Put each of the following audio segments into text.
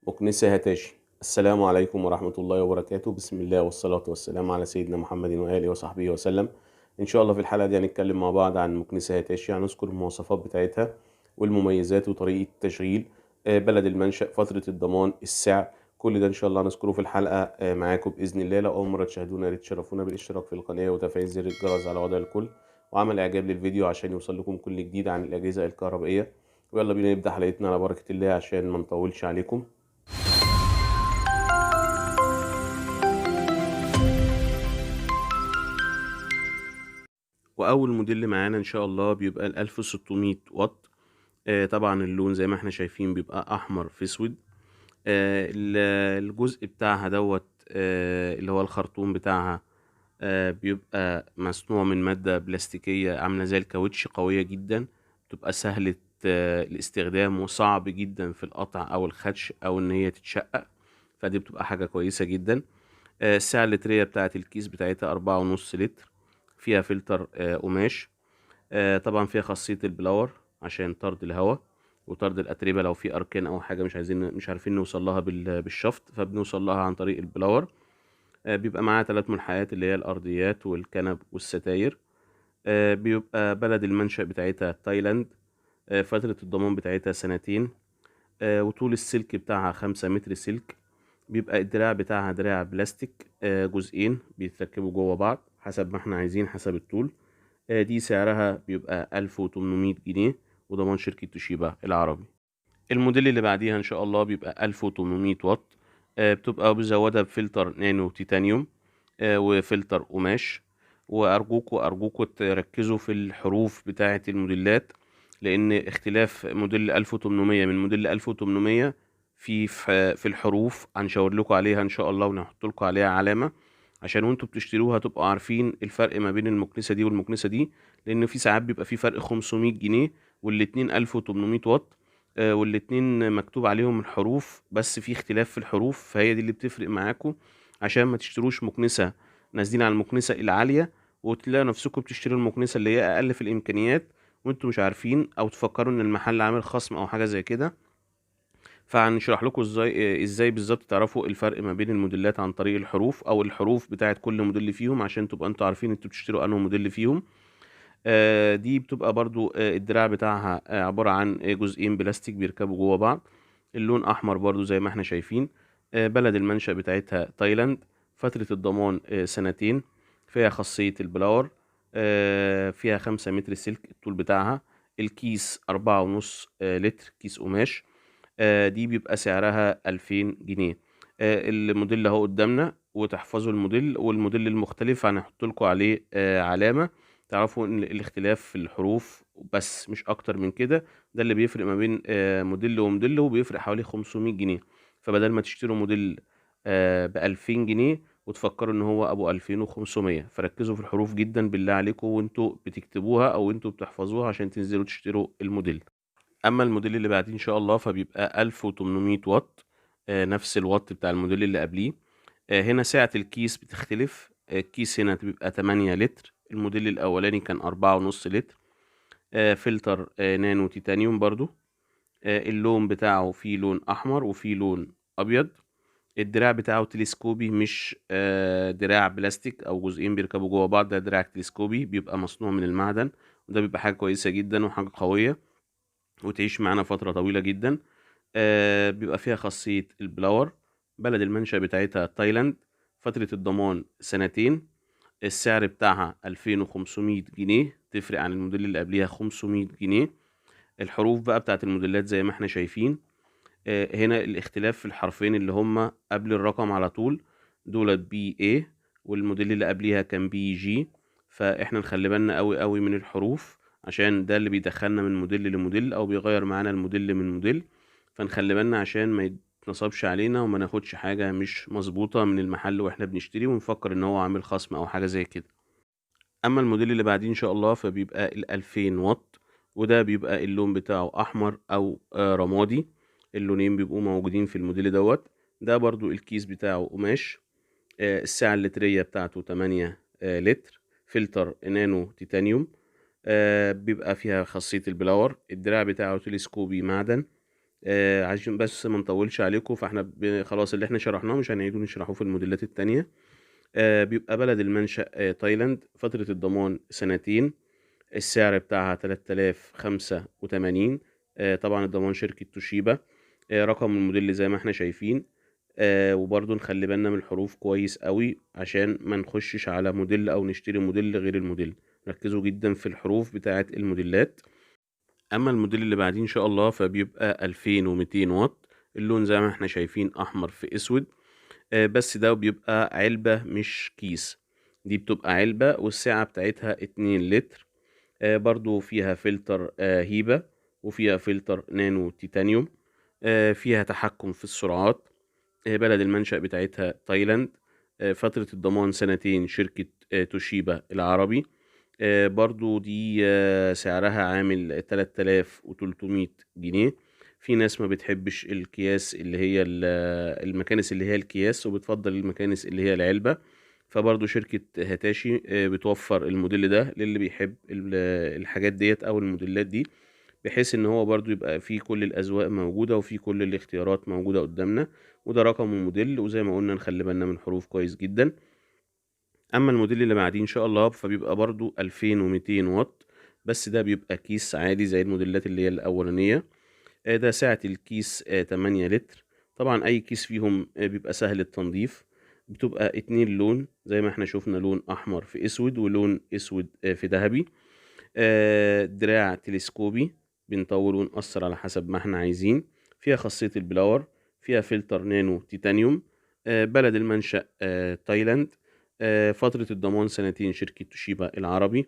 مكنسة هتاشي. السلام عليكم ورحمة الله وبركاته. بسم الله والصلاة والسلام على سيدنا محمد وآله وصحبه وسلم. إن شاء الله في الحلقة دي هنتكلم مع بعض عن مكنسة هتاشي، هنذكر المواصفات بتاعتها والمميزات وطريقة التشغيل، بلد المنشأ، فترة الضمان، السعر. كل ده إن شاء الله هنذكره في الحلقة معاكم بإذن الله. لو أول مرة تشاهدونا يا ريت تشرفونا بالاشتراك في القناة وتفعيل زر الجرس على وضع الكل وعمل إعجاب للفيديو عشان يوصل لكم كل جديد عن الأجهزة الكهربائية. ويلا بينا نبدأ حلقتنا على بركة الله عشان ما نطولش عليكم. واول موديل معانا ان شاء الله بيبقى ال 1600 واط. طبعا اللون زي ما احنا شايفين بيبقى احمر في اسود. الجزء بتاعها دوت اللي هو الخرطوم بتاعها بيبقى مصنوع من مادة بلاستيكية عاملة زي الكاوتش، قوية جدا، بتبقى سهلة الاستخدام وصعب جدا في القطع او الخدش او ان هي تتشقق، فدي بتبقى حاجة كويسة جدا. السعة اللترية بتاعت الكيس بتاعتها 4.5 لتر. فيها فلتر قماش. طبعا فيها خاصية البلاور عشان طرد الهواء وطرد الأتربة لو في أركان أو حاجة مش عارفين نوصل لها بالشفط، فبنوصل لها عن طريق البلاور. بيبقى معاها 3 ملحقات اللي هي الأرضيات والكنب والستاير. بيبقى بلد المنشأ بتاعتها تايلاند. فترة الضمان بتاعتها 2 سنين. وطول السلك بتاعها 5 متر سلك. بيبقى الدراع بتاعها دراع بلاستيك، جزئين بيتركبوا جوه بعض حسب ما احنا عايزين حسب الطول. دي سعرها بيبقى 1800 جنيه، وضمان شركة توشيبا العربي. الموديل اللي بعديها إن شاء الله بيبقى 1800 واط. بتبقى مزودة بفلتر نانو تيتانيوم وفلتر قماش. وأرجوكوا تركزوا في الحروف بتاعة الموديلات، لأن اختلاف موديل 1800 من موديل 1800 في الحروف هنشاور لكم عليها إن شاء الله ونحط لكم عليها علامة عشان وانتوا بتشتروها تبقوا عارفين الفرق ما بين المكنسة دي والمكنسة دي، لأن في ساعات بيبقى في فرق 500 جنيه والاتنين 1800 واط. والاتنين مكتوب عليهم الحروف بس في اختلاف في الحروف، فهي دي اللي بتفرق معاكم عشان ما تشتروش مكنسة نازلين على المكنسة العالية وتلاقوا نفسكم بتشتروا المكنسة اللي هي أقل في الإمكانيات وانتوا مش عارفين، أو تفكروا إن المحل عامل خصم أو حاجة زي كده. فهنشرح لكم ازاي بالظبط تعرفوا الفرق ما بين الموديلات عن طريق الحروف او الحروف بتاعت كل موديل فيهم عشان تبقى انتوا عارفين انتوا بتشتروا انه موديل فيهم. دي بتبقى برضو الدراع بتاعها عبارة عن جزئين بلاستيك بيركبوا جوه بعض. اللون احمر برضو زي ما احنا شايفين. بلد المنشأ بتاعتها تايلاند. فترة الضمان 2 سنين. فيها خاصية البلاور. فيها 5 متر سلك الطول بتاعها. الكيس 4.5 لتر كيس قماش. دي بيبقى سعرها 2000 جنيه. الموديل اهو قدامنا وتحفظوا الموديل، والموديل المختلف هنحط لكم عليه علامة تعرفوا ان الاختلاف في الحروف بس مش اكتر من كده. ده اللي بيفرق ما بين موديل وموديل، وبيفرق حوالي 500 جنيه. فبدل ما تشتروا موديل ب2000 جنيه وتفكروا ان هو ابو 2500، فركزوا في الحروف جدا بالله عليكم وانتوا بتكتبوها او انتوا بتحفظوها عشان تنزلوا تشتروا الموديل. اما الموديل اللي بعديه ان شاء الله فبيبقى 1800 واط. نفس الوات بتاع الموديل اللي قبليه. هنا سعة الكيس بتختلف. الكيس هنا بيبقى 8 لتر، الموديل الاولاني كان 4.5 لتر. فلتر نانو تيتانيوم برضو. اللون بتاعه فيه لون احمر وفيه لون ابيض. الدراع بتاعه تلسكوبي مش دراع بلاستيك او جزئين بيركبوا جوه بعض، ده دراع تلسكوبي بيبقى مصنوع من المعدن، وده بيبقى حاجة كويسة جدا وحاجة قوية وتعيش معانا فترة طويلة جدا. بيبقى فيها خاصية البلاور. بلد المنشأ بتاعتها تايلاند. فترة الضمان 2 سنين. السعر بتاعها 2500 جنيه، تفرق عن الموديل اللي قبليها 500 جنيه. الحروف بقى بتاعت الموديلات زي ما احنا شايفين. هنا الاختلاف في الحرفين اللي هما قبل الرقم على طول، دولت بي اي والموديل اللي قبليها كان بي جي. فاحنا نخلي بالنا قوي قوي من الحروف عشان ده اللي بيدخلنا من موديل لموديل او بيغير معانا الموديل من موديل. فنخلي بالنا عشان ما يتنصبش علينا وما ناخدش حاجة مش مظبوطة من المحل واحنا بنشتري ونفكر ان هو عامل خصم او حاجة زي كده. اما الموديل اللي بعديه ان شاء الله فبيبقى ال2000 واط، وده بيبقى اللون بتاعه احمر او رمادي. اللونين بيبقوا موجودين في الموديل دوت. ده برضو الكيس بتاعه قماش. السعة اللترية بتاعته 8 لتر. فلتر نانو تيتانيوم. بيبقى فيها خاصية البلاور. الدراع بتاعه تلسكوبي معدن. عشان بس ما نطولش عليكم، فاحنا خلاص اللي احنا شرحناه مش هنعيده نشرحه في الموديلات التانية. بيبقى بلد المنشأ تايلاند، فترة الضمان سنتين، السعر بتاعها 3085. طبعا الضمان شركة توشيبا. رقم الموديل زي ما احنا شايفين. وبرضه نخلي بالنا من الحروف كويس قوي عشان ما نخشش على موديل او نشتري موديل غير الموديل. ركزوا جدا في الحروف بتاعة الموديلات. اما الموديل اللي بعديه ان شاء الله فبيبقى 2200 واط، اللون زي ما احنا شايفين احمر في اسود. بس ده بيبقى علبة مش كيس. دي بتبقى علبة والسعة بتاعتها 2 لتر. برضو فيها فلتر هيبة، وفيها فلتر نانو تيتانيوم. فيها تحكم في السرعات. بلد المنشأ بتاعتها تايلاند. فترة الضمان سنتين، شركة توشيبا العربي. برضو دي سعرها عامل 3300 جنيه. في ناس ما بتحبش الأكياس اللي هي المكانس اللي هي الأكياس، وبتفضل المكانس اللي هي العلبة. فبرضو شركة هتاشي بتوفر الموديل ده للي بيحب الحاجات ديت أو الموديلات دي، بحيث ان هو برضو يبقى فيه كل الاذواق موجودة وفيه كل الاختيارات موجودة قدامنا. وده رقم الموديل، وزي ما قلنا نخلي بالنا من الحروف كويس جدا. اما الموديل اللي بعديه ان شاء الله فبيبقى برضو 2200 واط، بس ده بيبقى كيس عادي زي الموديلات اللي هي الاولانية. ده سعة الكيس 8 لتر. طبعا اي كيس فيهم بيبقى سهل التنظيف. بتبقى 2 لون زي ما احنا شفنا، لون احمر في اسود ولون اسود في ذهبي. دراع تلسكوبي، بنطول ونقصر على حسب ما احنا عايزين. فيها خاصية البلاور. فيها فلتر نانو تيتانيوم. بلد المنشأ تايلاند. فترة الضمان سنتين، شركة توشيبا العربي.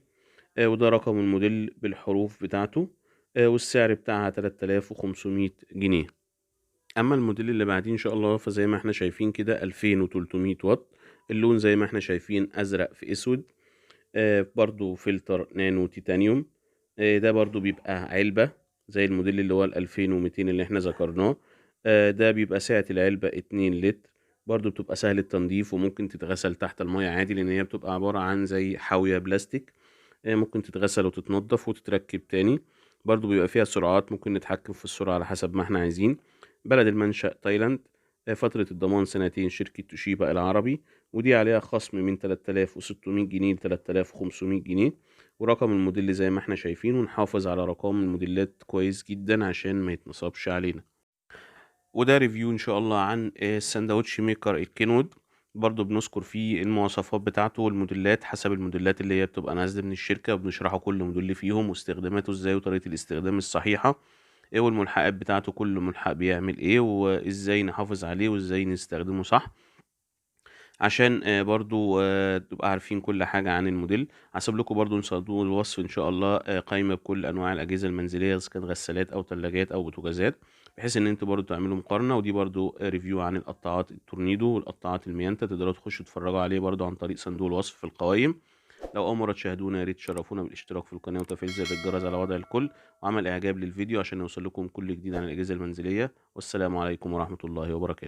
وده رقم الموديل بالحروف بتاعته. والسعر بتاعها 3500 جنيه. اما الموديل اللي بعديه ان شاء الله فزي ما احنا شايفين كده 2300 واط، اللون زي ما احنا شايفين ازرق في اسود. برضو فلتر نانو تيتانيوم. ده برضو بيبقى علبة زي الموديل اللي هو 2200 اللي احنا ذكرناه. ده بيبقى سعة العلبة 2 لتر. برضو بتبقى سهل التنظيف وممكن تتغسل تحت المية عادي، لأن هي بتبقى عبارة عن زي حاوية بلاستيك. ممكن تتغسل وتتنضف وتتركب تاني. برضو بيبقى فيها سرعات، ممكن نتحكم في السرعة على حسب ما احنا عايزين. بلد المنشأ تايلاند. فترة الضمان سنتين، شركة توشيبا العربي. ودي عليها خصم من 3600 جنيه ل 3500 جنيه. ورقم الموديل زي ما احنا شايفين، ونحافظ على رقم الموديلات كويس جدا عشان ما يتنصبش علينا. وده ريفيو ان شاء الله عن الساندوتش ميكر الكينود. برضو بنذكر فيه المواصفات بتاعته والموديلات حسب الموديلات اللي هي بتبقى نازله من الشركه، وبنشرحه كل موديل فيهم واستخداماته ازاي وطريقه الاستخدام الصحيحه. ايه والملحقات بتاعته، كل ملحق بيعمل ايه وازاي نحافظ عليه وازاي نستخدمه صح، عشان برضو تبقى عارفين كل حاجة عن الموديل. هسيب لكم برضو نصدوا الوصف ان شاء الله قائمة بكل انواع الاجهزة المنزلية، اذا كانت غسالات او ثلاجات او بوتاجازات، بحيث ان انتوا برضو تعملوا مقارنة. ودي برضو ريفيو عن القطاعات التورنيدو والقطاعات الميانتا، تقدروا تخشوا تتفرجوا عليه برضو عن طريق صندوق الوصف في القوائم. لو اول مرة تشاهدونا يا ريت تشرفونا بالاشتراك في القناة وتفعيل زر الجرس على وضع الكل، وعمل اعجاب للفيديو عشان يوصل لكم كل جديد عن الاجهزة المنزلية. والسلام عليكم ورحمة الله وبركاته.